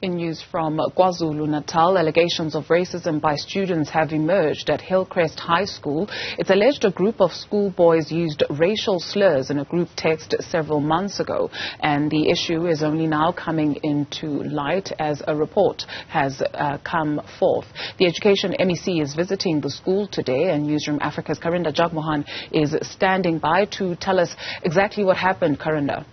In news from KwaZulu-Natal, allegations of racism by students have emerged at Hillcrest High School. It's alleged a group of schoolboys used racial slurs in a group text several months ago, and the issue is only now coming into light as a report has come forth. The Education MEC is visiting the school today, and Newzroom Afrika's Karinda Jagmohan is standing by to tell us exactly what happened. Karinda.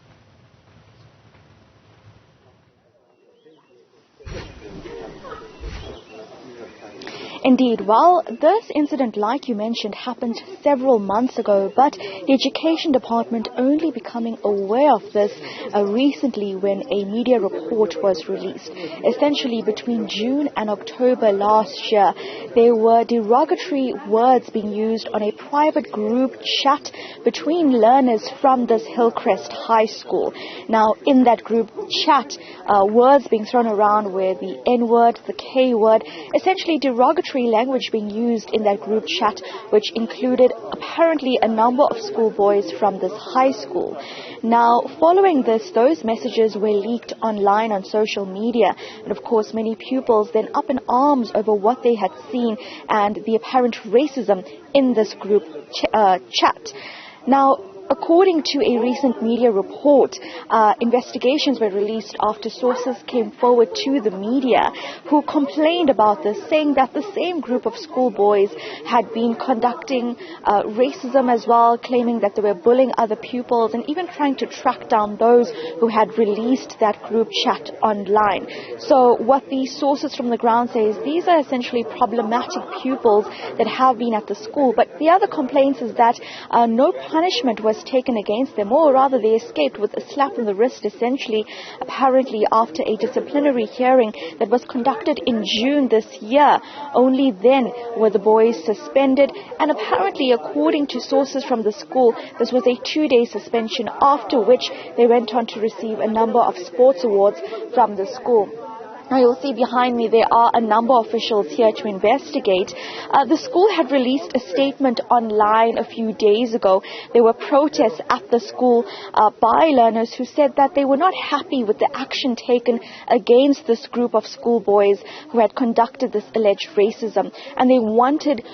Indeed, well, this incident, like you mentioned, happened several months ago, but the Education Department only becoming aware of this recently when a media report was released. Essentially, between June and October last year, there were derogatory words being used on a private group chat between learners from this Hillcrest High School. Now, in that group chat, words being thrown around were the N-word, the K-word, essentially derogatory language being used in that group chat, which included apparently a number of schoolboys from this high school. Now, following this, those messages were leaked online on social media, and of course many pupils then up in arms over what they had seen and the apparent racism in this group chat. Now, according to a recent media report, investigations were released after sources came forward to the media who complained about this, saying that the same group of schoolboys had been conducting racism as well, claiming that they were bullying other pupils and even trying to track down those who had released that group chat online. So what the sources from the ground say is these are essentially problematic pupils that have been at the school, but the other complaints is that no punishment was taken against them, or rather they escaped with a slap on the wrist, essentially, apparently after a disciplinary hearing that was conducted in June this year. Only then were the boys suspended, and apparently, according to sources from the school, this was a 2-day suspension, after which they went on to receive a number of sports awards from the school. Now, you'll see behind me there are a number of officials here to investigate. The school had released a statement online a few days ago. There were protests at the school by learners who said that they were not happy with the action taken against this group of schoolboys who had conducted this alleged racism, and they wanted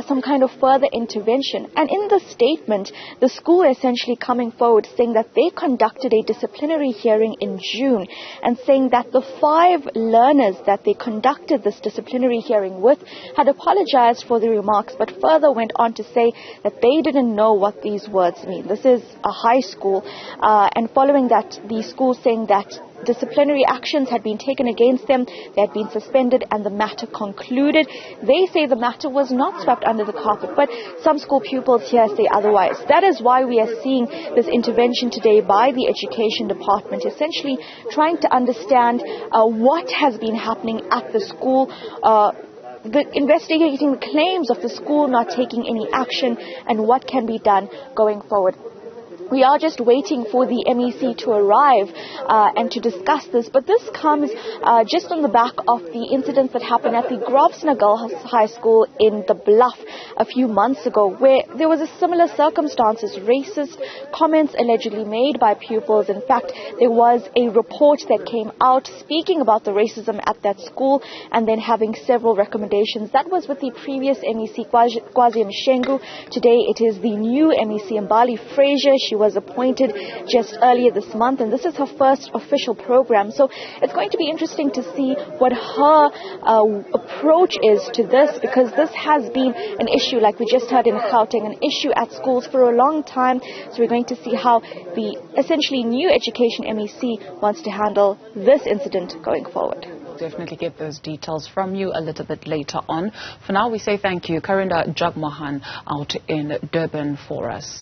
some kind of further intervention. And in the statement, the school essentially coming forward saying that they conducted a disciplinary hearing in June, and saying that the 5 learners that they conducted this disciplinary hearing with had apologized for the remarks, but further went on to say that they didn't know what these words mean. This is a high school, and following that, the school saying that disciplinary actions had been taken against them, they had been suspended, and the matter concluded. They say the matter was not swept under the carpet, but some school pupils here say otherwise. That is why we are seeing this intervention today by the Education Department, essentially trying to understand what has been happening at the school, investigating the claims of the school not taking any action, and what can be done going forward. We are just waiting for the MEC to arrive and to discuss this, but this comes just on the back of the incidents that happened at the Grosvenor Girls High School in the Bluff a few months ago, where there was a similar circumstances, racist comments allegedly made by pupils. In fact, there was a report that came out speaking about the racism at that school and then having several recommendations. That was with the previous MEC, Kwazi Mshengu. Today it is the new MEC, Mbali Fraser. She was appointed just earlier this month, and this is her first official program. So it's going to be interesting to see what her approach is to this, because this has been an issue, like we just heard in Gauteng, an issue at schools for a long time. So we're going to see how the essentially new Education MEC wants to handle this incident going forward. Definitely get those details from you a little bit later on. For now, we say thank you. Karinda Jagmohan out in Durban for us.